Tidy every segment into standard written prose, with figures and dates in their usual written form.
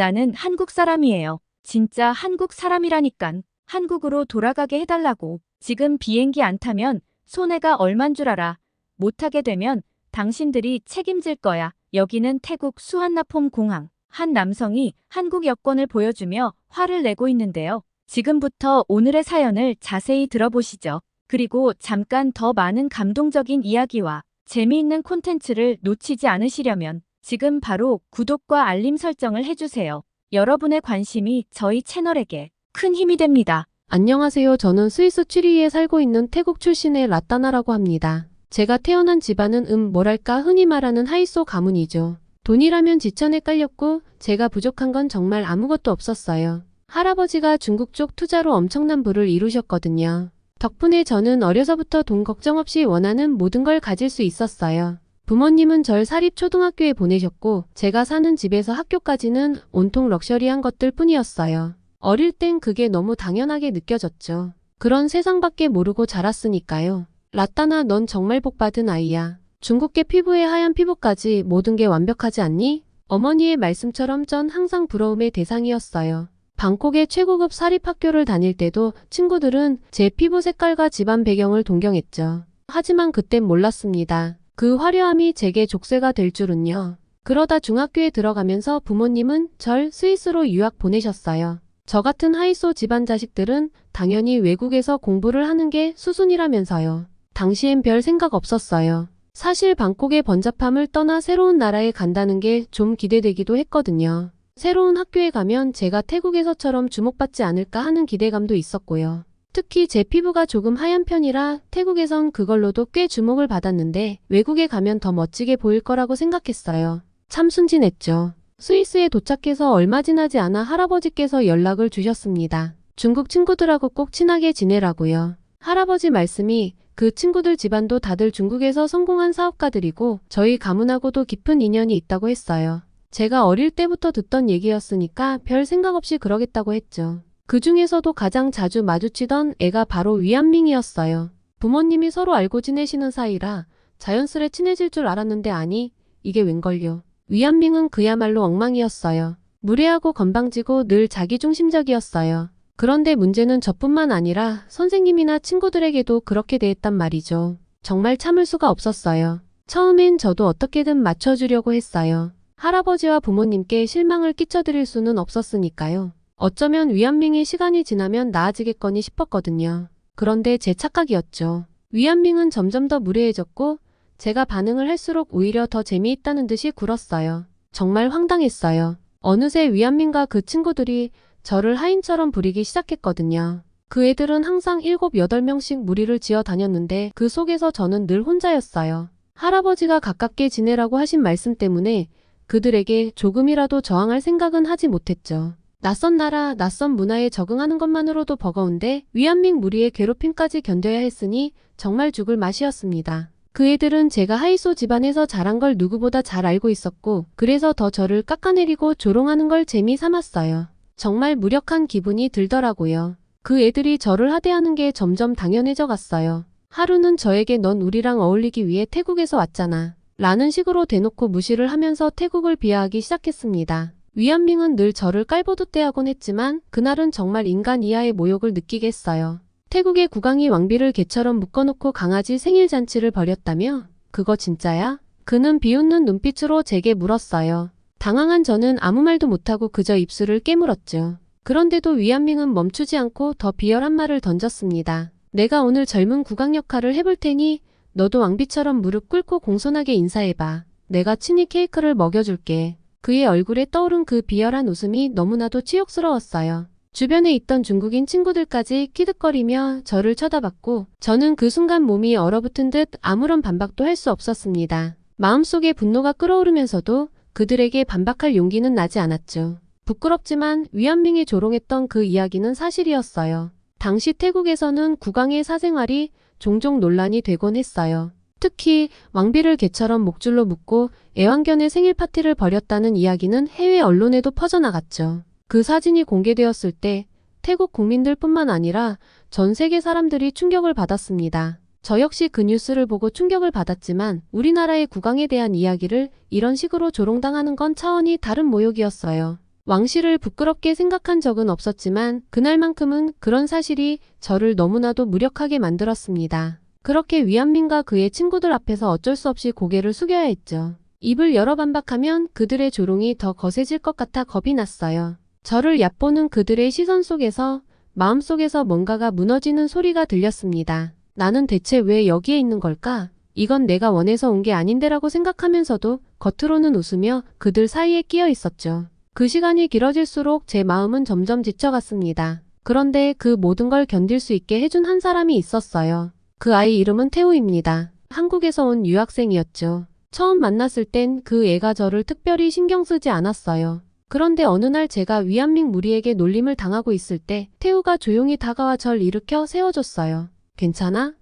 나는 한국 사람이에요. 진짜 한국 사람이라니깐. 한국으로 돌아가게 해달라고. 지금 비행기 안 타면 손해가 얼만 줄 알아. 못하게 되면 당신들이 책임질 거야. 여기는 태국 수완나폼 공항. 한 남성이 한국 여권을 보여주며 화를 내고 있는데요. 지금부터 오늘의 사연을 자세히 들어보시죠. 그리고 잠깐 더 많은 감동적인 이야기와 재미있는 콘텐츠를 놓치지 않으시려면 지금 바로 구독과 알림 설정을 해주세요. 여러분의 관심이 저희 채널에게 큰 힘이 됩니다. 안녕하세요. 저는 스위스 취리히에 살고 있는 태국 출신의 라따나라고 합니다. 제가 태어난 집안은 뭐랄까 흔히 말하는 하이소 가문이죠. 돈이라면 지천에 깔렸고 제가 부족한 건 정말 아무것도 없었어요. 할아버지가 중국 쪽 투자로 엄청난 부를 이루셨거든요. 덕분에 저는 어려서부터 돈 걱정 없이 원하는 모든 걸 가질 수 있었어요. 부모님은 절 사립초등학교에 보내셨고 제가 사는 집에서 학교까지는 온통 럭셔리한 것들 뿐이었어요. 어릴 땐 그게 너무 당연하게 느껴졌죠. 그런 세상밖에 모르고 자랐으니까요. 라따나, 넌 정말 복받은 아이야. 중국계 피부에 하얀 피부까지 모든 게 완벽하지 않니? 어머니의 말씀처럼 전 항상 부러움의 대상이었어요. 방콕의 최고급 사립학교를 다닐 때도 친구들은 제 피부 색깔과 집안 배경을 동경했죠. 하지만 그땐 몰랐습니다. 그 화려함이 제게 족쇄가 될 줄은요. 그러다 중학교에 들어가면서 부모님은 절 스위스로 유학 보내셨어요. 저 같은 하이소 집안 자식들은 당연히 외국에서 공부를 하는 게 수순이라면서요. 당시엔 별 생각 없었어요. 사실 방콕의 번잡함을 떠나 새로운 나라에 간다는 게 좀 기대되기도 했거든요. 새로운 학교에 가면 제가 태국에서처럼 주목받지 않을까 하는 기대감도 있었고요. 특히 제 피부가 조금 하얀 편이라 태국에선 그걸로도 꽤 주목을 받았는데 외국에 가면 더 멋지게 보일 거라고 생각했어요. 참 순진했죠. 스위스에 도착해서 얼마 지나지 않아 할아버지께서 연락을 주셨습니다. 중국 친구들하고 꼭 친하게 지내라고요. 할아버지 말씀이 그 친구들 집안도 다들 중국에서 성공한 사업가들이고 저희 가문하고도 깊은 인연이 있다고 했어요. 제가 어릴 때부터 듣던 얘기였으니까 별 생각 없이 그러겠다고 했죠. 그 중에서도 가장 자주 마주치던 애가 바로 위안밍이었어요. 부모님이 서로 알고 지내시는 사이라 자연스레 친해질 줄 알았는데 아니, 이게 웬걸요. 위안밍은 그야말로 엉망이었어요. 무례하고 건방지고 늘 자기중심적이었어요. 그런데 문제는 저뿐만 아니라 선생님이나 친구들에게도 그렇게 대했단 말이죠. 정말 참을 수가 없었어요. 처음엔 저도 어떻게든 맞춰주려고 했어요. 할아버지와 부모님께 실망을 끼쳐드릴 수는 없었으니까요. 어쩌면 위안밍이 시간이 지나면 나아지겠거니 싶었거든요. 그런데 제 착각이었죠. 위안밍은 점점 더 무례해졌고 제가 반응을 할수록 오히려 더 재미있다는 듯이 굴었어요. 정말 황당했어요. 어느새 위안밍과 그 친구들이 저를 하인처럼 부리기 시작했거든요. 그 애들은 항상 7, 8명씩 무리를 지어 다녔는데 그 속에서 저는 늘 혼자였어요. 할아버지가 가깝게 지내라고 하신 말씀 때문에 그들에게 조금이라도 저항할 생각은 하지 못했죠. 낯선 나라, 낯선 문화에 적응하는 것만으로도 버거운데 위안밍 무리의 괴롭힘까지 견뎌야 했으니 정말 죽을 맛이었습니다. 그 애들은 제가 하이소 집안에서 자란 걸 누구보다 잘 알고 있었고 그래서 더 저를 깎아내리고 조롱하는 걸 재미 삼았어요. 정말 무력한 기분이 들더라고요. 그 애들이 저를 하대하는 게 점점 당연해져 갔어요. 하루는 저에게 넌 우리랑 어울리기 위해 태국에서 왔잖아. 라는 식으로 대놓고 무시를 하면서 태국을 비하하기 시작했습니다. 위안밍은 늘 저를 깔보듯 대하곤 했지만 그날은 정말 인간 이하의 모욕을 느끼게 했어요. 태국의 국왕이 왕비를 개처럼 묶어놓고 강아지 생일 잔치를 벌였다며? 그거 진짜야? 그는 비웃는 눈빛으로 제게 물었어요. 당황한 저는 아무 말도 못하고 그저 입술을 깨물었죠. 그런데도 위안밍은 멈추지 않고 더 비열한 말을 던졌습니다. 내가 오늘 젊은 국왕 역할을 해볼 테니 너도 왕비처럼 무릎 꿇고 공손하게 인사해봐. 내가 친히 케이크를 먹여줄게. 그의 얼굴에 떠오른 그 비열한 웃음이 너무나도 치욕스러웠어요. 주변에 있던 중국인 친구들까지 키득거리며 저를 쳐다봤고 저는 그 순간 몸이 얼어붙은 듯 아무런 반박도 할 수 없었습니다. 마음속에 분노가 끓어오르면서도 그들에게 반박할 용기는 나지 않았죠. 부끄럽지만 위안밍이 조롱했던 그 이야기는 사실이었어요. 당시 태국에서는 국왕의 사생활이 종종 논란이 되곤 했어요. 특히 왕비를 개처럼 목줄로 묶고 애완견의 생일 파티를 벌였다는 이야기는 해외 언론에도 퍼져나갔죠. 그 사진이 공개되었을 때 태국 국민들뿐만 아니라 전 세계 사람들이 충격을 받았습니다. 저 역시 그 뉴스를 보고 충격을 받았지만 우리나라의 국왕에 대한 이야기를 이런 식으로 조롱당하는 건 차원이 다른 모욕이었어요. 왕실을 부끄럽게 생각한 적은 없었지만 그날만큼은 그런 사실이 저를 너무나도 무력하게 만들었습니다. 그렇게 위안민과 그의 친구들 앞에서 어쩔 수 없이 고개를 숙여야 했죠. 입을 열어 반박하면 그들의 조롱이 더 거세질 것 같아 겁이 났어요. 저를 얕보는 그들의 시선 속에서 마음속에서 뭔가가 무너지는 소리가 들렸습니다. 나는 대체 왜 여기에 있는 걸까? 이건 내가 원해서 온 게 아닌데라고 생각하면서도 겉으로는 웃으며 그들 사이에 끼어 있었죠. 그 시간이 길어질수록 제 마음은 점점 지쳐갔습니다. 그런데 그 모든 걸 견딜 수 있게 해준 한 사람이 있었어요. 그 아이 이름은 태우입니다. 한국에서 온 유학생이었죠. 처음 만났을 땐 그 애가 저를 특별히 신경 쓰지 않았어요. 그런데 어느 날 제가 위안민 무리에게 놀림을 당하고 있을 때 태우가 조용히 다가와 절 일으켜 세워줬어요. 괜찮아?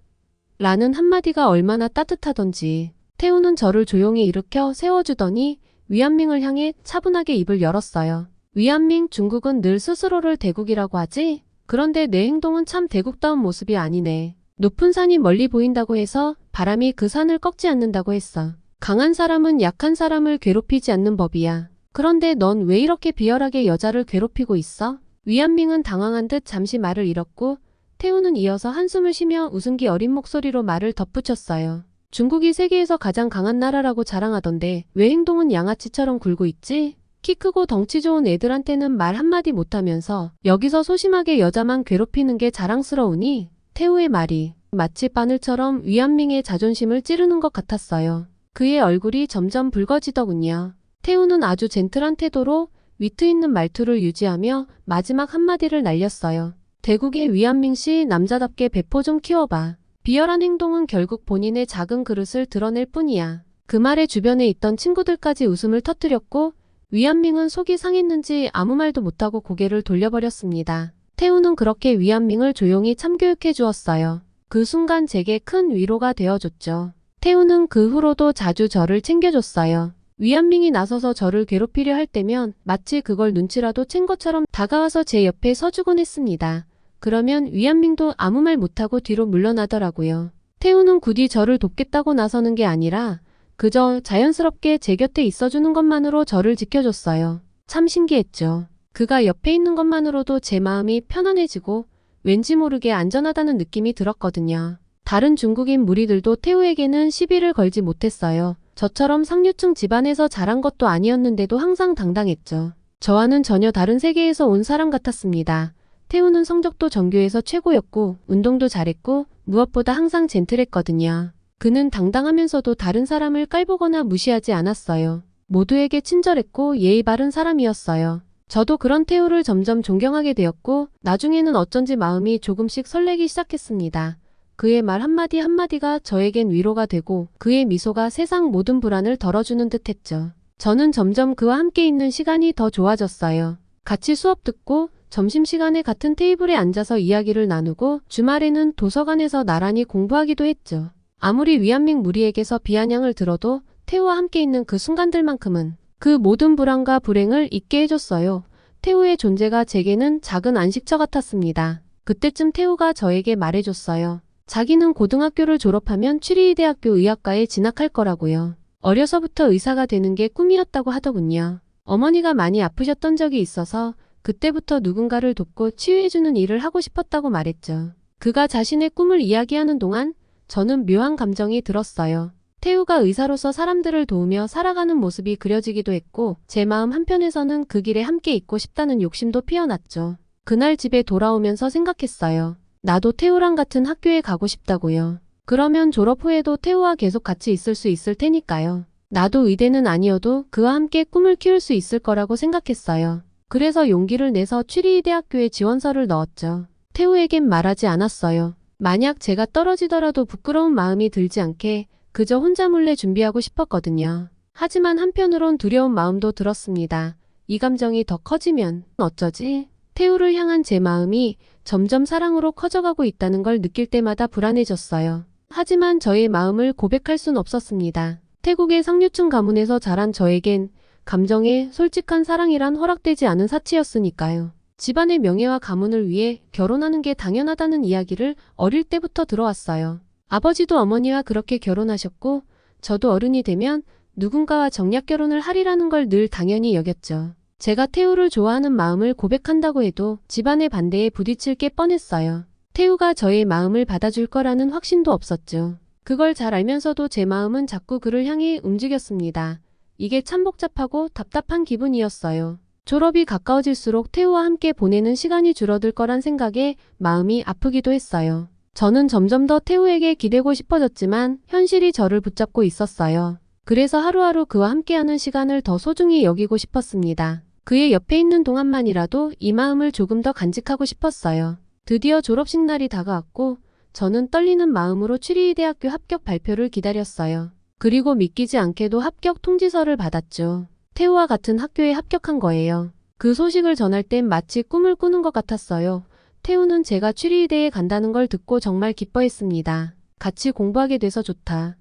라는 한마디가 얼마나 따뜻하던지. 태우는 저를 조용히 일으켜 세워주더니 위안민을 향해 차분하게 입을 열었어요. 위안민, 중국은 늘 스스로를 대국이라고 하지? 그런데 내 행동은 참 대국다운 모습이 아니네. 높은 산이 멀리 보인다고 해서 바람이 그 산을 꺾지 않는다고 했어. 강한 사람은 약한 사람을 괴롭히지 않는 법이야. 그런데 넌 왜 이렇게 비열하게 여자를 괴롭히고 있어? 위안민은 당황한 듯 잠시 말을 잃었고 태우는 이어서 한숨을 쉬며 웃음기 어린 목소리로 말을 덧붙였어요. 중국이 세계에서 가장 강한 나라라고 자랑하던데 왜 행동은 양아치처럼 굴고 있지? 키 크고 덩치 좋은 애들한테는 말 한마디 못하면서 여기서 소심하게 여자만 괴롭히는 게 자랑스러우니? 태우의 말이 마치 바늘처럼 위안민의 자존심을 찌르는 것 같았어요. 그의 얼굴이 점점 붉어지더군요. 태우는 아주 젠틀한 태도로 위트 있는 말투를 유지하며 마지막 한마디를 날렸어요. 대국의 위안민 씨 남자답게 배포 좀 키워봐. 비열한 행동은 결국 본인의 작은 그릇을 드러낼 뿐이야. 그 말에 주변에 있던 친구들까지 웃음을 터뜨렸고 위안민은 속이 상했는지 아무 말도 못하고 고개를 돌려버렸습니다. 태우는 그렇게 위안민을 조용히 참교육해 주었어요. 그 순간 제게 큰 위로가 되어줬죠. 태우는 그 후로도 자주 저를 챙겨줬어요. 위안민이 나서서 저를 괴롭히려 할 때면 마치 그걸 눈치라도 챈 것처럼 다가와서 제 옆에 서주곤 했습니다. 그러면 위안민도 아무 말 못하고 뒤로 물러나더라고요. 태우는 굳이 저를 돕겠다고 나서는 게 아니라 그저 자연스럽게 제 곁에 있어주는 것만으로 저를 지켜줬어요. 참 신기했죠. 그가 옆에 있는 것만으로도 제 마음이 편안해지고 왠지 모르게 안전하다는 느낌이 들었거든요. 다른 중국인 무리들도 태우에게는 시비를 걸지 못했어요. 저처럼 상류층 집안에서 자란 것도 아니었는데도 항상 당당했죠. 저와는 전혀 다른 세계에서 온 사람 같았습니다. 태우는 성적도 전교에서 최고였고 운동도 잘했고 무엇보다 항상 젠틀했거든요. 그는 당당하면서도 다른 사람을 깔보거나 무시하지 않았어요. 모두에게 친절했고 예의 바른 사람이었어요. 저도 그런 태우를 점점 존경하게 되었고 나중에는 어쩐지 마음이 조금씩 설레기 시작했습니다. 그의 말 한마디 한마디가 저에겐 위로가 되고 그의 미소가 세상 모든 불안을 덜어주는 듯했죠. 저는 점점 그와 함께 있는 시간이 더 좋아졌어요. 같이 수업 듣고 점심시간에 같은 테이블에 앉아서 이야기를 나누고 주말에는 도서관에서 나란히 공부하기도 했죠. 아무리 위안민 무리에게서 비아냥을 들어도 태우와 함께 있는 그 순간들만큼은 그 모든 불안과 불행을 잊게 해줬어요. 태우의 존재가 제게는 작은 안식처 같았습니다. 그때쯤 태우가 저에게 말해줬어요. 자기는 고등학교를 졸업하면 취리대학교 의학과에 진학할 거라고요. 어려서부터 의사가 되는 게 꿈이었다고 하더군요. 어머니가 많이 아프셨던 적이 있어서 그때부터 누군가를 돕고 치유해주는 일을 하고 싶었다고 말했죠. 그가 자신의 꿈을 이야기하는 동안 저는 묘한 감정이 들었어요. 태우가 의사로서 사람들을 도우며 살아가는 모습이 그려지기도 했고 제 마음 한편에서는 그 길에 함께 있고 싶다는 욕심도 피어났죠. 그날 집에 돌아오면서 생각했어요. 나도 태우랑 같은 학교에 가고 싶다고요. 그러면 졸업 후에도 태우와 계속 같이 있을 수 있을 테니까요. 나도 의대는 아니어도 그와 함께 꿈을 키울 수 있을 거라고 생각했어요. 그래서 용기를 내서 취리대학교에 지원서를 넣었죠. 태우에겐 말하지 않았어요. 만약 제가 떨어지더라도 부끄러운 마음이 들지 않게 그저 혼자 몰래 준비하고 싶었거든요. 하지만 한편으론 두려운 마음도 들었습니다. 이 감정이 더 커지면 어쩌지? 태우를 향한 제 마음이 점점 사랑으로 커져가고 있다는 걸 느낄 때마다 불안해졌어요. 하지만 저의 마음을 고백할 순 없었습니다. 태국의 상류층 가문에서 자란 저에겐 감정에 솔직한 사랑이란 허락되지 않은 사치였으니까요. 집안의 명예와 가문을 위해 결혼하는 게 당연하다는 이야기를 어릴 때부터 들어왔어요. 아버지도 어머니와 그렇게 결혼하셨고 저도 어른이 되면 누군가와 정략 결혼을 하리라는 걸 늘 당연히 여겼죠. 제가 태우를 좋아하는 마음을 고백한다고 해도 집안의 반대에 부딪힐 게 뻔했어요. 태우가 저의 마음을 받아줄 거라는 확신도 없었죠. 그걸 잘 알면서도 제 마음은 자꾸 그를 향해 움직였습니다. 이게 참 복잡하고 답답한 기분이었어요. 졸업이 가까워질수록 태우와 함께 보내는 시간이 줄어들 거란 생각에 마음이 아프기도 했어요. 저는 점점 더 태우에게 기대고 싶어졌지만 현실이 저를 붙잡고 있었어요. 그래서 하루하루 그와 함께하는 시간을 더 소중히 여기고 싶었습니다. 그의 옆에 있는 동안만이라도 이 마음을 조금 더 간직하고 싶었어요. 드디어 졸업식 날이 다가왔고 저는 떨리는 마음으로 취리대학교 합격 발표를 기다렸어요. 그리고 믿기지 않게도 합격 통지서를 받았죠. 태우와 같은 학교에 합격한 거예요. 그 소식을 전할 땐 마치 꿈을 꾸는 것 같았어요. 태우는 제가 취리대에 간다는 걸 듣고 정말 기뻐했습니다. 같이 공부하게 돼서 좋다.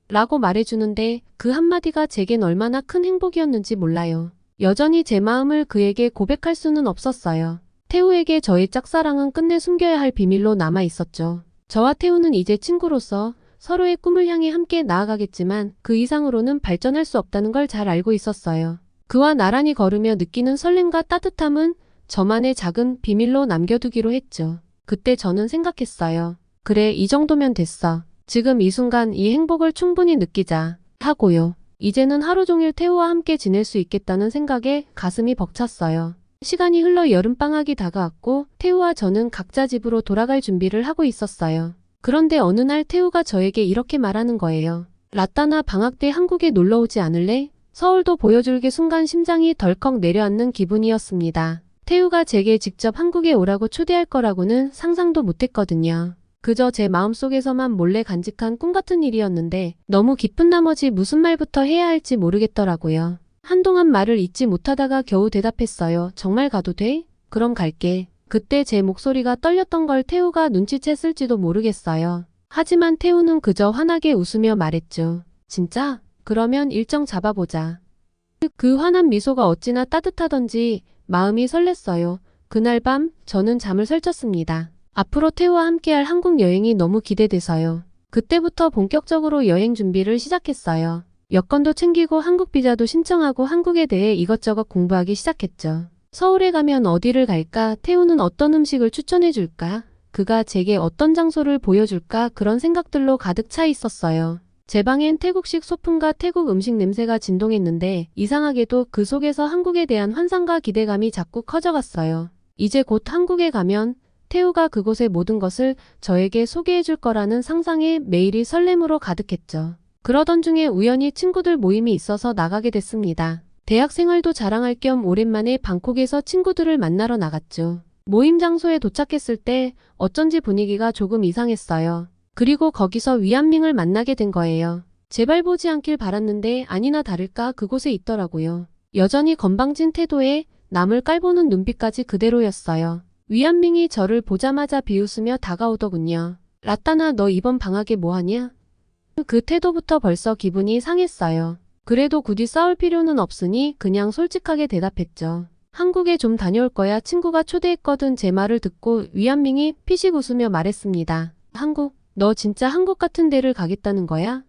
라고 말해주는데 그 한마디가 제겐 얼마나 큰 행복이었는지 몰라요. 여전히 제 마음을 그에게 고백할 수는 없었어요. 태우에게 저의 짝사랑은 끝내 숨겨야 할 비밀로 남아 있었죠. 저와 태우는 이제 친구로서 서로의 꿈을 향해 함께 나아가겠지만 그 이상으로는 발전할 수 없다는 걸 잘 알고 있었어요. 그와 나란히 걸으며 느끼는 설렘과 따뜻함은 저만의 작은 비밀로 남겨두기로 했죠. 그때 저는 생각했어요. 그래, 이 정도면 됐어. 지금 이 순간 이 행복을 충분히 느끼자 하고요. 이제는 하루 종일 태우와 함께 지낼 수 있겠다는 생각에 가슴이 벅찼어요. 시간이 흘러 여름방학이 다가왔고 태우와 저는 각자 집으로 돌아갈 준비를 하고 있었어요. 그런데 어느 날 태우가 저에게 이렇게 말하는 거예요. 라따나 방학 때 한국에 놀러 오지 않을래? 서울도 보여줄게. 순간 심장이 덜컥 내려앉는 기분이었습니다. 태우가 제게 직접 한국에 오라고 초대할 거라고는 상상도 못했거든요. 그저 제 마음속에서만 몰래 간직한 꿈 같은 일이었는데 너무 기쁜 나머지 무슨 말부터 해야 할지 모르겠더라고요. 한동안 말을 잇지 못하다가 겨우 대답했어요. 정말 가도 돼? 그럼 갈게. 그때 제 목소리가 떨렸던 걸 태우가 눈치챘을지도 모르겠어요. 하지만 태우는 그저 환하게 웃으며 말했죠. 진짜? 그러면 일정 잡아보자. 그 환한 미소가 어찌나 따뜻하던지 마음이 설렜어요. 그날 밤 저는 잠을 설쳤습니다. 앞으로 태우와 함께할 한국 여행이 너무 기대돼서요. 그때부터 본격적으로 여행 준비를 시작했어요. 여권도 챙기고 한국 비자도 신청하고 한국에 대해 이것저것 공부하기 시작했죠. 서울에 가면 어디를 갈까? 태우는 어떤 음식을 추천해 줄까? 그가 제게 어떤 장소를 보여줄까? 그런 생각들로 가득 차 있었어요. 제 방엔 태국식 소품과 태국 음식 냄새가 진동했는데 이상하게도 그 속에서 한국에 대한 환상과 기대감이 자꾸 커져갔어요. 이제 곧 한국에 가면 태우가 그곳의 모든 것을 저에게 소개해 줄 거라는 상상에 매일이 설렘으로 가득했죠. 그러던 중에 우연히 친구들 모임이 있어서 나가게 됐습니다. 대학 생활도 자랑할 겸 오랜만에 방콕에서 친구들을 만나러 나갔죠. 모임 장소에 도착했을 때 어쩐지 분위기가 조금 이상했어요. 그리고 거기서 위안밍을 만나게 된 거예요. 제발 보지 않길 바랐는데 아니나 다를까 그곳에 있더라고요. 여전히 건방진 태도에 남을 깔보는 눈빛까지 그대로였어요. 위안밍이 저를 보자마자 비웃으며 다가오더군요. 라따나, 너 이번 방학에 뭐하냐? 그 태도부터 벌써 기분이 상했어요. 그래도 굳이 싸울 필요는 없으니 그냥 솔직하게 대답했죠. 한국에 좀 다녀올 거야. 친구가 초대했거든. 제 말을 듣고 위안밍이 피식 웃으며 말했습니다. 한국? 너 진짜 한국 같은 데를 가겠다는 거야?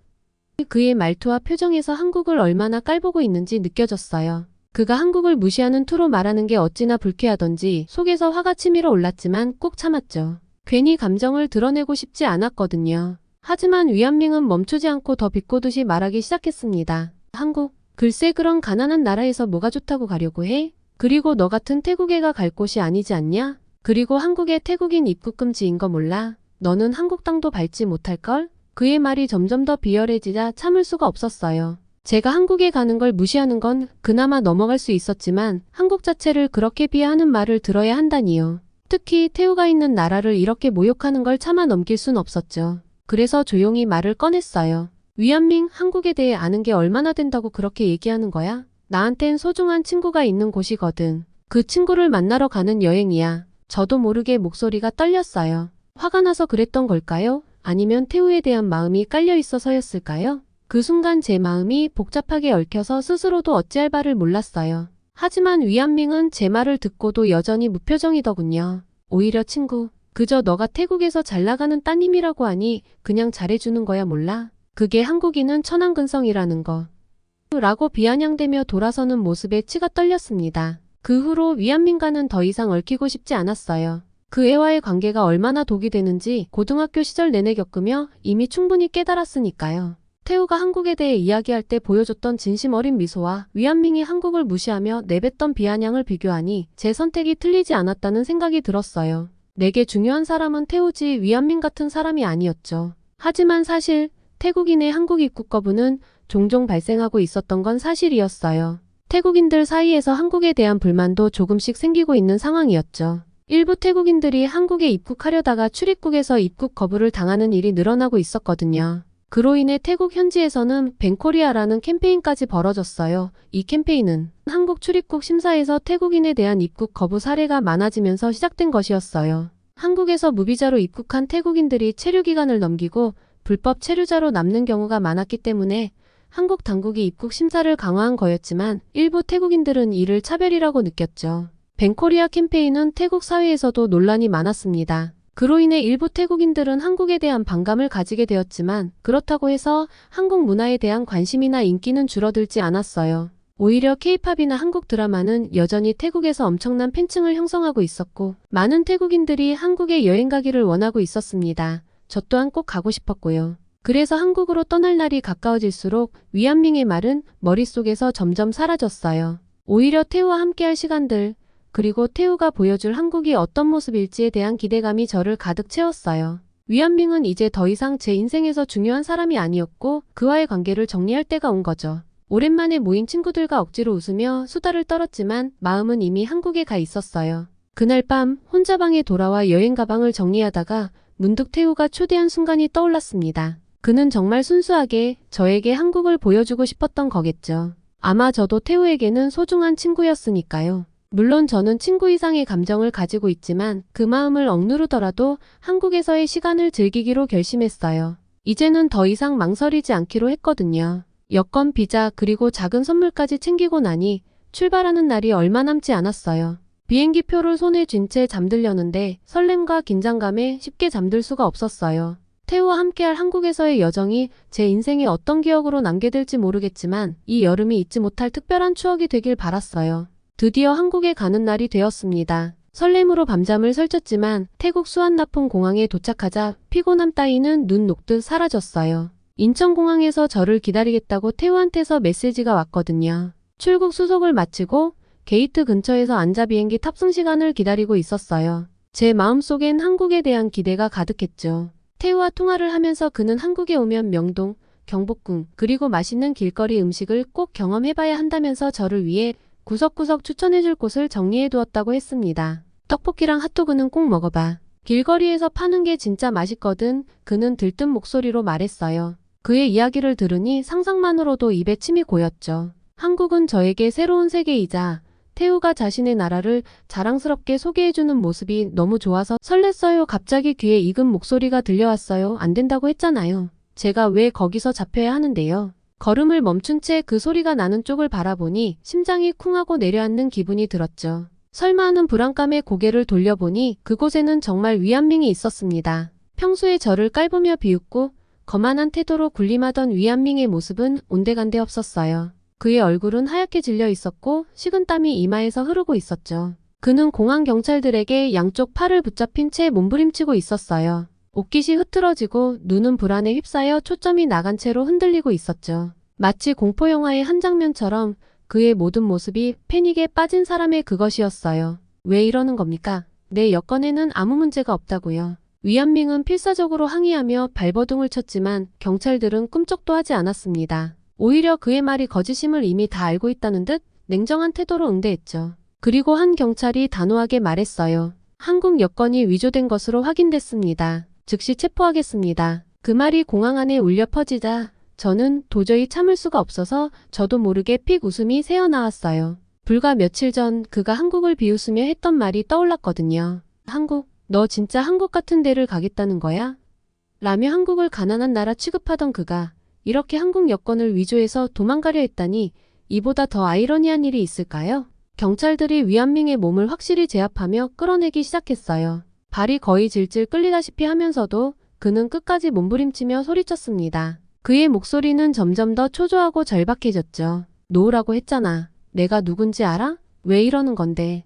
그의 말투와 표정에서 한국을 얼마나 깔보고 있는지 느껴졌어요. 그가 한국을 무시하는 투로 말하는 게 어찌나 불쾌하던지 속에서 화가 치밀어 올랐지만 꼭 참았죠. 괜히 감정을 드러내고 싶지 않았거든요. 하지만 위안밍은 멈추지 않고 더 비꼬듯이 말하기 시작했습니다. 한국? 글쎄, 그런 가난한 나라에서 뭐가 좋다고 가려고 해? 그리고 너 같은 태국 애가 갈 곳이 아니지 않냐? 그리고 한국에 태국인 입국 금지인 거 몰라? 너는 한국 땅도 밟지 못할걸? 그의 말이 점점 더 비열해지자 참을 수가 없었어요. 제가 한국에 가는 걸 무시하는 건 그나마 넘어갈 수 있었지만 한국 자체를 그렇게 비하하는 말을 들어야 한다니요. 특히 태우가 있는 나라를 이렇게 모욕하는 걸 참아 넘길 순 없었죠. 그래서 조용히 말을 꺼냈어요. 위안밍, 한국에 대해 아는 게 얼마나 된다고 그렇게 얘기하는 거야? 나한텐 소중한 친구가 있는 곳이거든. 그 친구를 만나러 가는 여행이야. 저도 모르게 목소리가 떨렸어요. 화가 나서 그랬던 걸까요? 아니면 태우에 대한 마음이 깔려 있어서였을까요? 그 순간 제 마음이 복잡하게 얽혀서 스스로도 어찌할 바를 몰랐어요. 하지만 위안밍은 제 말을 듣고도 여전히 무표정이더군요. 오히려 친구, 그저 너가 태국에서 잘 나가는 따님이라고 하니 그냥 잘해주는 거야 몰라? 그게 한국인은 천안근성이라는 거. 라고 비아냥대며 돌아서는 모습에 치가 떨렸습니다. 그 후로 위안민과는 더 이상 얽히고 싶지 않았어요. 그 애와의 관계가 얼마나 독이 되는지 고등학교 시절 내내 겪으며 이미 충분히 깨달았으니까요. 태우가 한국에 대해 이야기할 때 보여줬던 진심 어린 미소와 위안민이 한국을 무시하며 내뱉던 비아냥을 비교하니 제 선택이 틀리지 않았다는 생각이 들었어요. 내게 중요한 사람은 태우지 위안민 같은 사람이 아니었죠. 하지만 사실 태국인의 한국 입국 거부는 종종 발생하고 있었던 건 사실이었어요. 태국인들 사이에서 한국에 대한 불만도 조금씩 생기고 있는 상황이었죠. 일부 태국인들이 한국에 입국하려다가 출입국에서 입국 거부를 당하는 일이 늘어나고 있었거든요. 그로 인해 태국 현지에서는 뱅코리아라는 캠페인까지 벌어졌어요. 이 캠페인은 한국 출입국 심사에서 태국인에 대한 입국 거부 사례가 많아지면서 시작된 것이었어요. 한국에서 무비자로 입국한 태국인들이 체류 기간을 넘기고 불법 체류자로 남는 경우가 많았기 때문에 한국 당국이 입국 심사를 강화한 거였지만 일부 태국인들은 이를 차별이라고 느꼈죠. 뱅코리아 캠페인은 태국 사회에서도 논란이 많았습니다. 그로 인해 일부 태국인들은 한국에 대한 반감을 가지게 되었지만 그렇다고 해서 한국 문화에 대한 관심이나 인기는 줄어들지 않았어요. 오히려 K-팝이나 한국 드라마는 여전히 태국에서 엄청난 팬층을 형성하고 있었고 많은 태국인들이 한국에 여행 가기를 원하고 있었습니다. 저 또한 꼭 가고 싶었고요. 그래서 한국으로 떠날 날이 가까워질수록 위안밍의 말은 머릿속에서 점점 사라졌어요. 오히려 태우와 함께할 시간들, 그리고 태우가 보여줄 한국이 어떤 모습일지에 대한 기대감이 저를 가득 채웠어요. 위안밍은 이제 더 이상 제 인생에서 중요한 사람이 아니었고 그와의 관계를 정리할 때가 온 거죠. 오랜만에 모인 친구들과 억지로 웃으며 수다를 떨었지만 마음은 이미 한국에 가 있었어요. 그날 밤 혼자 방에 돌아와 여행 가방을 정리하다가 문득 태우가 초대한 순간이 떠올랐습니다. 그는 정말 순수하게 저에게 한국을 보여주고 싶었던 거겠죠. 아마 저도 태우에게는 소중한 친구였으니까요. 물론 저는 친구 이상의 감정을 가지고 있지만 그 마음을 억누르더라도 한국에서의 시간을 즐기기로 결심했어요. 이제는 더 이상 망설이지 않기로 했거든요. 여권, 비자, 그리고 작은 선물까지 챙기고 나니 출발하는 날이 얼마 남지 않았어요. 비행기 표를 손에 쥔 채 잠들려는데 설렘과 긴장감에 쉽게 잠들 수가 없었어요. 태우와 함께할 한국에서의 여정이 제 인생에 어떤 기억으로 남게될지 모르겠지만 이 여름이 잊지 못할 특별한 추억이 되길 바랐어요. 드디어 한국에 가는 날이 되었습니다. 설렘으로 밤잠을 설쳤지만 태국 수완나폰 공항에 도착하자 피곤함 따위는 눈 녹듯 사라졌어요. 인천공항에서 저를 기다리겠다고 태우한테서 메시지가 왔거든요. 출국 수속을 마치고 게이트 근처에서 앉아 비행기 탑승 시간을 기다리고 있었어요. 제 마음속엔 한국에 대한 기대가 가득했죠. 태우와 통화를 하면서 그는 한국에 오면 명동, 경복궁, 그리고 맛있는 길거리 음식을 꼭 경험해봐야 한다면서 저를 위해 구석구석 추천해줄 곳을 정리해두었다고 했습니다. 떡볶이랑 핫도그는 꼭 먹어봐. 길거리에서 파는 게 진짜 맛있거든. 그는 들뜬 목소리로 말했어요. 그의 이야기를 들으니 상상만으로도 입에 침이 고였죠. 한국은 저에게 새로운 세계이자 태우가 자신의 나라를 자랑스럽게 소개해주는 모습이 너무 좋아서 설렜어요. 갑자기 귀에 익은 목소리가 들려왔어요. 안 된다고 했잖아요. 제가 왜 거기서 잡혀야 하는데요. 걸음을 멈춘 채 그 소리가 나는 쪽을 바라보니 심장이 쿵하고 내려앉는 기분이 들었죠. 설마 하는 불안감에 고개를 돌려보니 그곳에는 정말 위안밍이 있었습니다. 평소에 저를 깔보며 비웃고 거만한 태도로 군림하던 위안밍의 모습은 온데간데 없었어요. 그의 얼굴은 하얗게 질려 있었고 식은땀이 이마에서 흐르고 있었죠. 그는 공항 경찰들에게 양쪽 팔을 붙잡힌 채 몸부림치고 있었어요. 옷깃이 흐트러지고 눈은 불안에 휩싸여 초점이 나간 채로 흔들리고 있었죠. 마치 공포영화의 한 장면처럼 그의 모든 모습이 패닉에 빠진 사람의 그것이었어요. 왜 이러는 겁니까? 내 여권에는 아무 문제가 없다고요. 위안밍은 필사적으로 항의하며 발버둥을 쳤지만 경찰들은 꿈쩍도 하지 않았습니다. 오히려 그의 말이 거짓임을 이미 다 알고 있다는 듯 냉정한 태도로 응대했죠. 그리고 한 경찰이 단호하게 말했어요. 한국 여권이 위조된 것으로 확인됐습니다. 즉시 체포하겠습니다. 그 말이 공항 안에 울려 퍼지자 저는 도저히 참을 수가 없어서 저도 모르게 픽 웃음이 새어나왔어요. 불과 며칠 전 그가 한국을 비웃으며 했던 말이 떠올랐거든요. 한국, 너 진짜 한국 같은 데를 가겠다는 거야? 라며 한국을 가난한 나라 취급하던 그가 이렇게 한국 여권을 위조해서 도망가려 했다니 이보다 더 아이러니한 일이 있을까요? 경찰들이 위안밍의 몸을 확실히 제압하며 끌어내기 시작했어요. 발이 거의 질질 끌리다시피 하면서도 그는 끝까지 몸부림치며 소리쳤습니다. 그의 목소리는 점점 더 초조하고 절박해졌죠. 놓으라고 했잖아. 내가 누군지 알아? 왜 이러는 건데?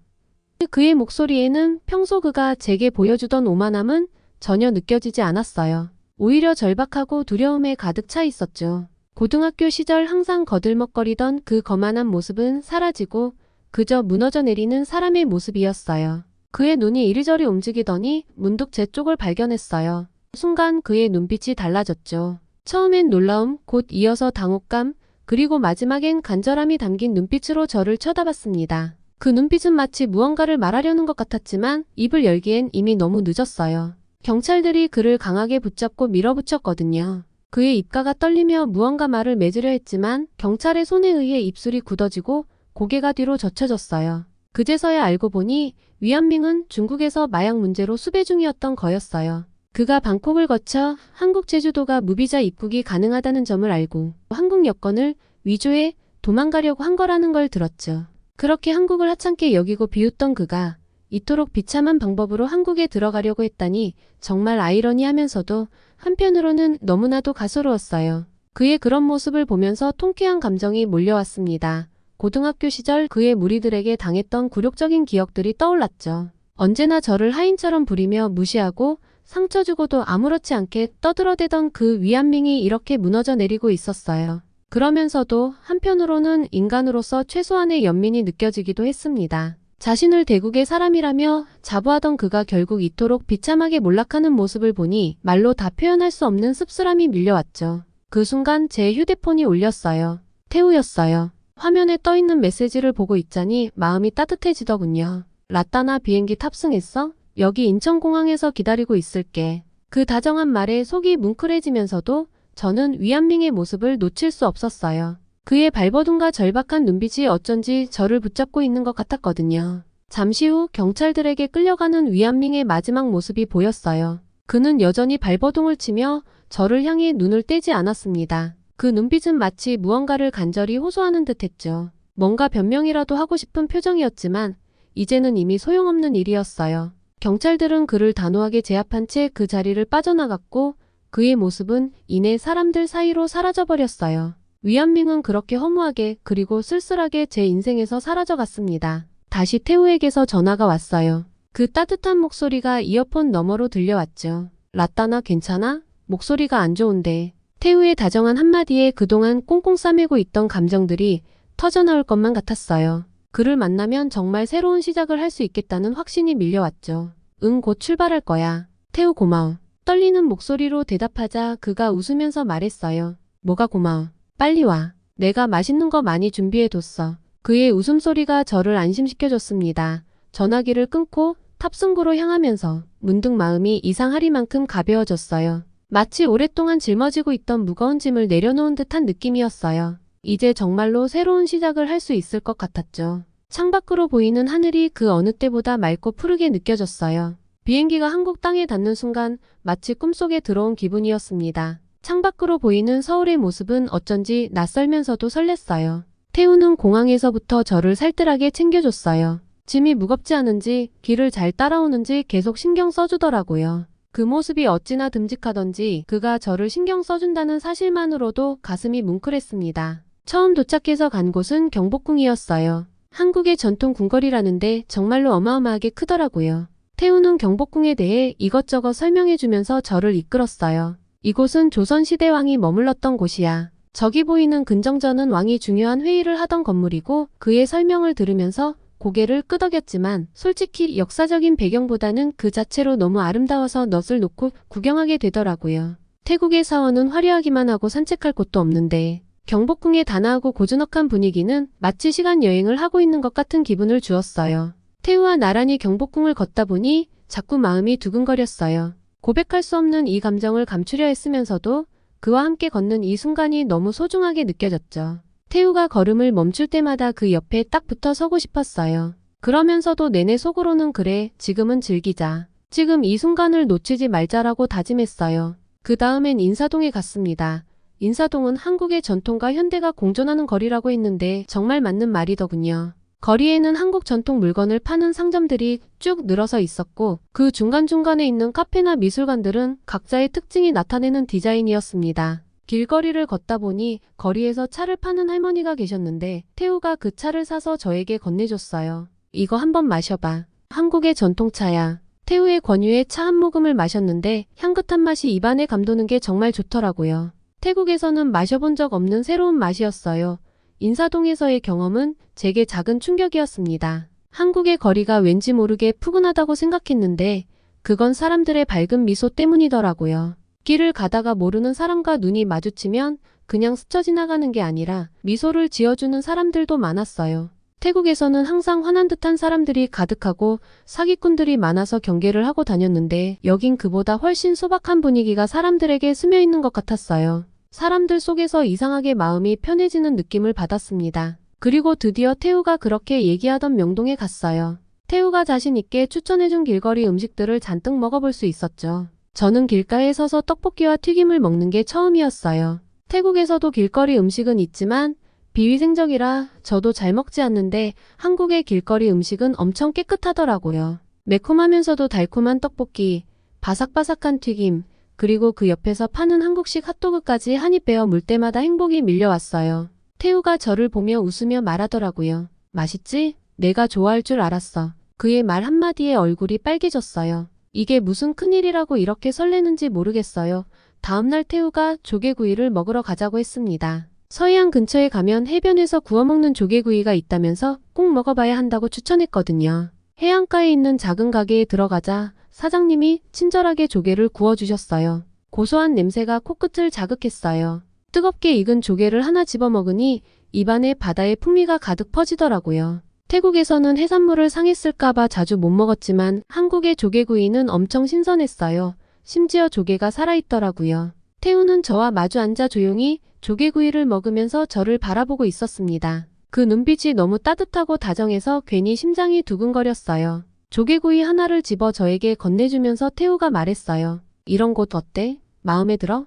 그의 목소리에는 평소 그가 제게 보여주던 오만함은 전혀 느껴지지 않았어요. 오히려 절박하고 두려움에 가득 차 있었죠. 고등학교 시절 항상 거들먹거리던 그 거만한 모습은 사라지고 그저 무너져 내리는 사람의 모습이었어요. 그의 눈이 이리저리 움직이더니 문득 제 쪽을 발견했어요. 순간 그의 눈빛이 달라졌죠. 처음엔 놀라움, 곧 이어서 당혹감, 그리고 마지막엔 간절함이 담긴 눈빛으로 저를 쳐다봤습니다. 그 눈빛은 마치 무언가를 말하려는 것 같았지만 입을 열기엔 이미 너무 늦었어요. 경찰들이 그를 강하게 붙잡고 밀어붙였거든요. 그의 입가가 떨리며 무언가 말을 맺으려 했지만 경찰의 손에 의해 입술이 굳어지고 고개가 뒤로 젖혀졌어요. 그제서야 알고 보니 위안밍은 중국에서 마약 문제로 수배 중이었던 거였어요. 그가 방콕을 거쳐 한국 제주도가 무비자 입국이 가능하다는 점을 알고 한국 여권을 위조해 도망가려고 한 거라는 걸 들었죠. 그렇게 한국을 하찮게 여기고 비웃던 그가 이토록 비참한 방법으로 한국에 들어가려고 했다니 정말 아이러니하면서도 한편으로는 너무나도 가소로웠어요. 그의 그런 모습을 보면서 통쾌한 감정이 몰려왔습니다. 고등학교 시절 그의 무리들에게 당했던 굴욕적인 기억들이 떠올랐죠. 언제나 저를 하인처럼 부리며 무시하고 상처 주고도 아무렇지 않게 떠들어대던 그 위안밍이 이렇게 무너져 내리고 있었어요. 그러면서도 한편으로는 인간으로서 최소한의 연민이 느껴지기도 했습니다. 자신을 대국의 사람이라며 자부하던 그가 결국 이토록 비참하게 몰락하는 모습을 보니 말로 다 표현할 수 없는 씁쓸함이 밀려왔죠. 그 순간 제 휴대폰이 울렸어요. 태우였어요. 화면에 떠있는 메시지를 보고 있자니 마음이 따뜻해지더군요. 라따나 비행기 탑승했어? 여기 인천공항에서 기다리고 있을게. 그 다정한 말에 속이 뭉클해지면서도 저는 위안밍의 모습을 놓칠 수 없었어요. 그의 발버둥과 절박한 눈빛이 어쩐지 저를 붙잡고 있는 것 같았거든요. 잠시 후 경찰들에게 끌려가는 위안밍의 마지막 모습이 보였어요. 그는 여전히 발버둥을 치며 저를 향해 눈을 떼지 않았습니다. 그 눈빛은 마치 무언가를 간절히 호소하는 듯했죠. 뭔가 변명이라도 하고 싶은 표정이었지만 이제는 이미 소용없는 일이었어요. 경찰들은 그를 단호하게 제압한 채 그 자리를 빠져나갔고 그의 모습은 이내 사람들 사이로 사라져버렸어요. 위안밍은 그렇게 허무하게 그리고 쓸쓸하게 제 인생에서 사라져갔습니다. 다시 태우에게서 전화가 왔어요. 그 따뜻한 목소리가 이어폰 너머로 들려왔죠. 라따나 괜찮아? 목소리가 안 좋은데. 태우의 다정한 한마디에 그동안 꽁꽁 싸매고 있던 감정들이 터져나올 것만 같았어요. 그를 만나면 정말 새로운 시작을 할 수 있겠다는 확신이 밀려왔죠. 응, 곧 출발할 거야. 태우 고마워. 떨리는 목소리로 대답하자 그가 웃으면서 말했어요. 뭐가 고마워. 빨리 와. 내가 맛있는 거 많이 준비해뒀어. 그의 웃음소리가 저를 안심시켜줬습니다. 전화기를 끊고 탑승구로 향하면서 문득 마음이 이상하리만큼 가벼워졌어요. 마치 오랫동안 짊어지고 있던 무거운 짐을 내려놓은 듯한 느낌이었어요. 이제 정말로 새로운 시작을 할 수 있을 것 같았죠. 창밖으로 보이는 하늘이 그 어느 때보다 맑고 푸르게 느껴졌어요. 비행기가 한국 땅에 닿는 순간 마치 꿈속에 들어온 기분이었습니다. 창밖으로 보이는 서울의 모습은 어쩐지 낯설면서도 설렜어요. 태우는 공항에서부터 저를 살뜰하게 챙겨줬어요. 짐이 무겁지 않은지 길을 잘 따라오는지 계속 신경 써주더라고요. 그 모습이 어찌나 듬직하던지 그가 저를 신경 써준다는 사실만으로도 가슴이 뭉클했습니다. 처음 도착해서 간 곳은 경복궁이었어요. 한국의 전통 궁궐이라는데 정말로 어마어마하게 크더라고요. 태우는 경복궁에 대해 이것저것 설명해주면서 저를 이끌었어요. 이곳은 조선시대 왕이 머물렀던 곳이야. 저기 보이는 근정전은 왕이 중요한 회의를 하던 건물이고 그의 설명을 들으면서 고개를 끄덕였지만 솔직히 역사적인 배경보다는 그 자체로 너무 아름다워서 넛을 놓고 구경하게 되더라고요. 태국의 사원은 화려하기만 하고 산책할 곳도 없는데 경복궁의 단아하고 고즈넉한 분위기는 마치 시간 여행을 하고 있는 것 같은 기분을 주었어요. 태우와 나란히 경복궁을 걷다 보니 자꾸 마음이 두근거렸어요. 고백할 수 없는 이 감정을 감추려 했으면서도 그와 함께 걷는 이 순간이 너무 소중하게 느껴졌죠. 태우가 걸음을 멈출 때마다 그 옆에 딱 붙어 서고 싶었어요. 그러면서도 내내 속으로는 그래, 지금은 즐기자. 지금 이 순간을 놓치지 말자라고 다짐했어요. 그 다음엔 인사동에 갔습니다. 인사동은 한국의 전통과 현대가 공존하는 거리라고 했는데 정말 맞는 말이더군요. 거리에는 한국 전통 물건을 파는 상점들이 쭉 늘어서 있었고 그 중간중간에 있는 카페나 미술관들은 각자의 특징이 나타내는 디자인이었습니다. 길거리를 걷다 보니 거리에서 차를 파는 할머니가 계셨는데 태우가 그 차를 사서 저에게 건네줬어요. 이거 한번 마셔봐. 한국의 전통차야. 태우의 권유에 차 한 모금을 마셨는데 향긋한 맛이 입안에 감도는 게 정말 좋더라고요. 태국에서는 마셔본 적 없는 새로운 맛이었어요. 인사동에서의 경험은 제게 작은 충격이었습니다. 한국의 거리가 왠지 모르게 푸근하다고 생각했는데 그건 사람들의 밝은 미소 때문이더라고요. 길을 가다가 모르는 사람과 눈이 마주치면 그냥 스쳐 지나가는 게 아니라 미소를 지어주는 사람들도 많았어요. 태국에서는 항상 화난 듯한 사람들이 가득하고 사기꾼들이 많아서 경계를 하고 다녔는데 여긴 그보다 훨씬 소박한 분위기가 사람들에게 스며 있는 것 같았어요. 사람들 속에서 이상하게 마음이 편해지는 느낌을 받았습니다. 그리고 드디어 태우가 그렇게 얘기하던 명동에 갔어요. 태우가 자신 있게 추천해준 길거리 음식들을 잔뜩 먹어볼 수 있었죠. 저는 길가에 서서 떡볶이와 튀김을 먹는 게 처음이었어요. 태국에서도 길거리 음식은 있지만 비위생적이라 저도 잘 먹지 않는데 한국의 길거리 음식은 엄청 깨끗하더라고요. 매콤하면서도 달콤한 떡볶이, 바삭바삭한 튀김, 그리고 그 옆에서 파는 한국식 핫도그까지 한 입 베어 물 때마다 행복이 밀려왔어요. 태우가 저를 보며 웃으며 말하더라고요. 맛있지? 내가 좋아할 줄 알았어. 그의 말 한마디에 얼굴이 빨개졌어요. 이게 무슨 큰일이라고 이렇게 설레는지 모르겠어요. 다음날 태우가 조개구이를 먹으러 가자고 했습니다. 서해안 근처에 가면 해변에서 구워 먹는 조개구이가 있다면서 꼭 먹어봐야 한다고 추천했거든요. 해안가에 있는 작은 가게에 들어가자 사장님이 친절하게 조개를 구워주셨어요. 고소한 냄새가 코끝을 자극했어요. 뜨겁게 익은 조개를 하나 집어 먹으니 입안에 바다의 풍미가 가득 퍼지더라고요. 태국에서는 해산물을 상했을까봐 자주 못 먹었지만 한국의 조개구이는 엄청 신선했어요. 심지어 조개가 살아있더라고요. 태우는 저와 마주 앉아 조용히 조개구이를 먹으면서 저를 바라보고 있었습니다. 그 눈빛이 너무 따뜻하고 다정해서 괜히 심장이 두근거렸어요. 조개구이 하나를 집어 저에게 건네주면서 태우가 말했어요. 이런 곳 어때? 마음에 들어?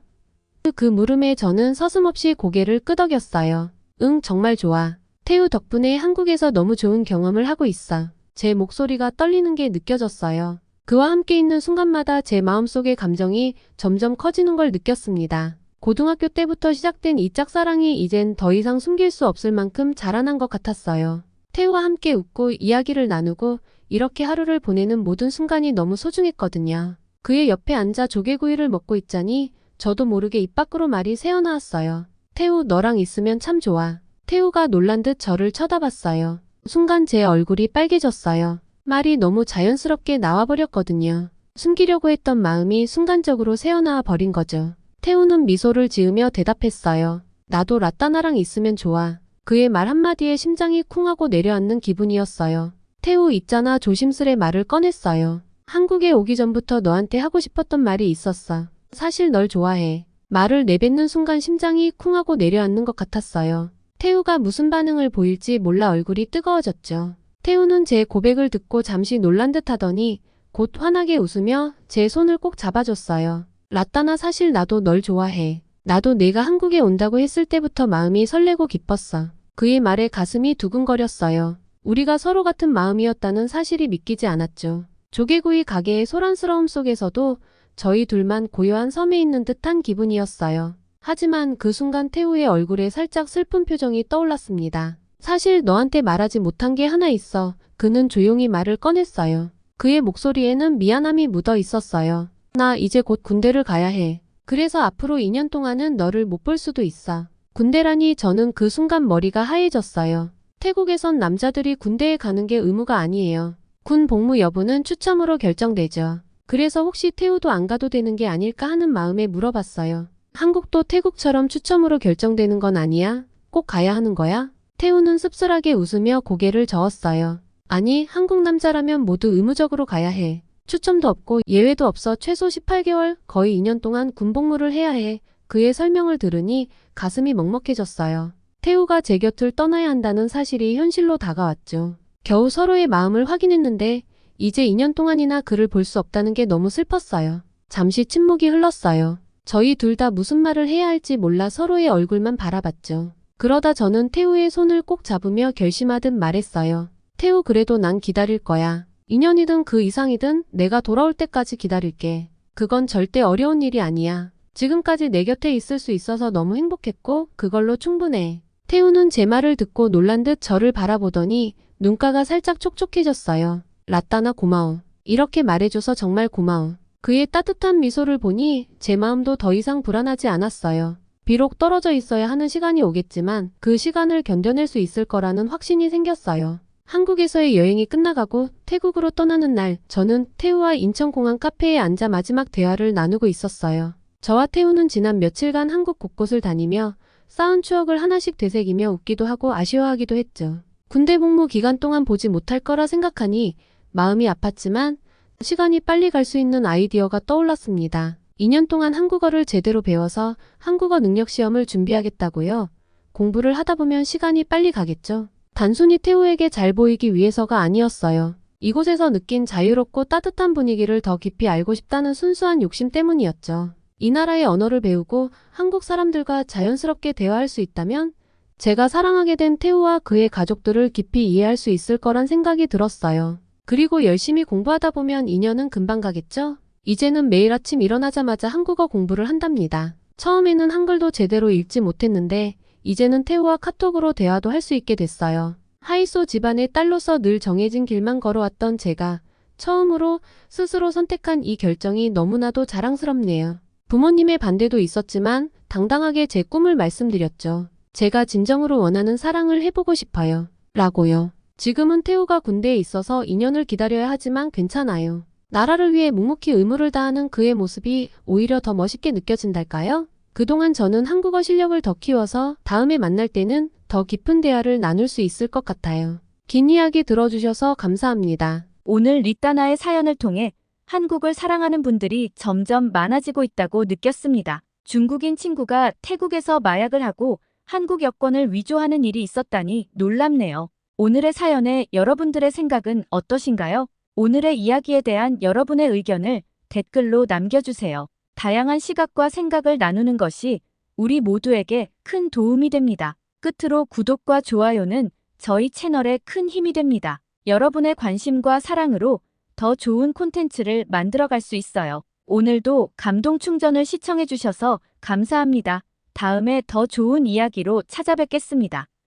그 물음에 저는 서슴없이 고개를 끄덕였어요. 응, 정말 좋아. 태우 덕분에 한국에서 너무 좋은 경험을 하고 있어. 제 목소리가 떨리는 게 느껴졌어요. 그와 함께 있는 순간마다 제 마음속의 감정이 점점 커지는 걸 느꼈습니다. 고등학교 때부터 시작된 이 짝사랑이 이젠 더 이상 숨길 수 없을 만큼 자라난 것 같았어요. 태우와 함께 웃고 이야기를 나누고 이렇게 하루를 보내는 모든 순간이 너무 소중했거든요. 그의 옆에 앉아 조개구이를 먹고 있자니 저도 모르게 입 밖으로 말이 새어나왔어요. 태우, 너랑 있으면 참 좋아. 태우가 놀란 듯 저를 쳐다봤어요. 순간 제 얼굴이 빨개졌어요. 말이 너무 자연스럽게 나와버렸거든요. 숨기려고 했던 마음이 순간적으로 새어나와 버린 거죠. 태우는 미소를 지으며 대답했어요. 나도 라따나랑 있으면 좋아. 그의 말 한마디에 심장이 쿵하고 내려앉는 기분이었어요. 태우 있잖아 조심스레 말을 꺼냈어요. 한국에 오기 전부터 너한테 하고 싶었던 말이 있었어. 사실 널 좋아해. 말을 내뱉는 순간 심장이 쿵하고 내려앉는 것 같았어요. 태우가 무슨 반응을 보일지 몰라 얼굴이 뜨거워졌죠. 태우는 제 고백을 듣고 잠시 놀란 듯 하더니 곧 환하게 웃으며 제 손을 꼭 잡아줬어요. 라따나 사실 나도 널 좋아해. 나도 내가 한국에 온다고 했을 때부터 마음이 설레고 기뻤어. 그의 말에 가슴이 두근거렸어요. 우리가 서로 같은 마음이었다는 사실이 믿기지 않았죠. 조개구이 가게의 소란스러움 속에서도 저희 둘만 고요한 섬에 있는 듯한 기분이었어요. 하지만 그 순간 태우의 얼굴에 살짝 슬픈 표정이 떠올랐습니다. 사실 너한테 말하지 못한 게 하나 있어. 그는 조용히 말을 꺼냈어요. 그의 목소리에는 미안함이 묻어 있었어요. 나 이제 곧 군대를 가야 해. 그래서 앞으로 2년 동안은 너를 못 볼 수도 있어. 군대라니 저는 그 순간 머리가 하얘졌어요. 태국에선 남자들이 군대에 가는 게 의무가 아니에요. 군 복무 여부는 추첨으로 결정되죠. 그래서 혹시 태우도 안 가도 되는 게 아닐까 하는 마음에 물어봤어요. 한국도 태국처럼 추첨으로 결정되는 건 아니야? 꼭 가야 하는 거야? 태우는 씁쓸하게 웃으며 고개를 저었어요. 아니, 한국 남자라면 모두 의무적으로 가야 해. 추첨도 없고 예외도 없어. 최소 18개월, 거의 2년 동안 군복무를 해야 해. 그의 설명을 들으니 가슴이 먹먹해졌어요. 태우가 제 곁을 떠나야 한다는 사실이 현실로 다가왔죠. 겨우 서로의 마음을 확인했는데 이제 2년 동안이나 그를 볼 수 없다는 게 너무 슬펐어요. 잠시 침묵이 흘렀어요. 저희 둘 다 무슨 말을 해야 할지 몰라 서로의 얼굴만 바라봤죠. 그러다 저는 태우의 손을 꼭 잡으며 결심하듯 말했어요. 태우, 그래도 난 기다릴 거야. 2년이든 그 이상이든 내가 돌아올 때까지 기다릴게. 그건 절대 어려운 일이 아니야. 지금까지 내 곁에 있을 수 있어서 너무 행복했고 그걸로 충분해. 태우는 제 말을 듣고 놀란 듯 저를 바라보더니 눈가가 살짝 촉촉해졌어요. 라따나 고마워. 이렇게 말해줘서 정말 고마워. 그의 따뜻한 미소를 보니 제 마음도 더 이상 불안하지 않았어요. 비록 떨어져 있어야 하는 시간이 오겠지만 그 시간을 견뎌낼 수 있을 거라는 확신이 생겼어요. 한국에서의 여행이 끝나가고 태국으로 떠나는 날, 저는 태우와 인천공항 카페에 앉아 마지막 대화를 나누고 있었어요. 저와 태우는 지난 며칠간 한국 곳곳을 다니며 쌓은 추억을 하나씩 되새기며 웃기도 하고 아쉬워하기도 했죠. 군대 복무 기간 동안 보지 못할 거라 생각하니 마음이 아팠지만 시간이 빨리 갈 수 있는 아이디어가 떠올랐습니다. 2년 동안 한국어를 제대로 배워서 한국어 능력 시험을 준비하겠다고요. 공부를 하다 보면 시간이 빨리 가겠죠. 단순히 태우에게 잘 보이기 위해서가 아니었어요. 이곳에서 느낀 자유롭고 따뜻한 분위기를 더 깊이 알고 싶다는 순수한 욕심 때문이었죠. 이 나라의 언어를 배우고 한국 사람들과 자연스럽게 대화할 수 있다면 제가 사랑하게 된 태우와 그의 가족들을 깊이 이해할 수 있을 거란 생각이 들었어요. 그리고 열심히 공부하다 보면 2년은 금방 가겠죠? 이제는 매일 아침 일어나자마자 한국어 공부를 한답니다. 처음에는 한글도 제대로 읽지 못했는데 이제는 태우와 카톡으로 대화도 할 수 있게 됐어요. 하이소 집안의 딸로서 늘 정해진 길만 걸어왔던 제가 처음으로 스스로 선택한 이 결정이 너무나도 자랑스럽네요. 부모님의 반대도 있었지만 당당하게 제 꿈을 말씀드렸죠. 제가 진정으로 원하는 사랑을 해보고 싶어요. 라고요. 지금은 태우가 군대에 있어서 2년을 기다려야 하지만 괜찮아요. 나라를 위해 묵묵히 의무를 다하는 그의 모습이 오히려 더 멋있게 느껴진달까요? 그동안 저는 한국어 실력을 더 키워서 다음에 만날 때는 더 깊은 대화를 나눌 수 있을 것 같아요. 긴 이야기 들어주셔서 감사합니다. 오늘 리따나의 사연을 통해 한국을 사랑하는 분들이 점점 많아지고 있다고 느꼈습니다. 중국인 친구가 태국에서 마약을 하고 한국 여권을 위조하는 일이 있었다니 놀랍네요. 오늘의 사연에 여러분들의 생각은 어떠신가요? 오늘의 이야기에 대한 여러분의 의견을 댓글로 남겨주세요. 다양한 시각과 생각을 나누는 것이 우리 모두에게 큰 도움이 됩니다. 끝으로 구독과 좋아요는 저희 채널에 큰 힘이 됩니다. 여러분의 관심과 사랑으로 더 좋은 콘텐츠를 만들어갈 수 있어요. 오늘도 감동 충전을 시청해주셔서 감사합니다. 다음에 더 좋은 이야기로 찾아뵙겠습니다.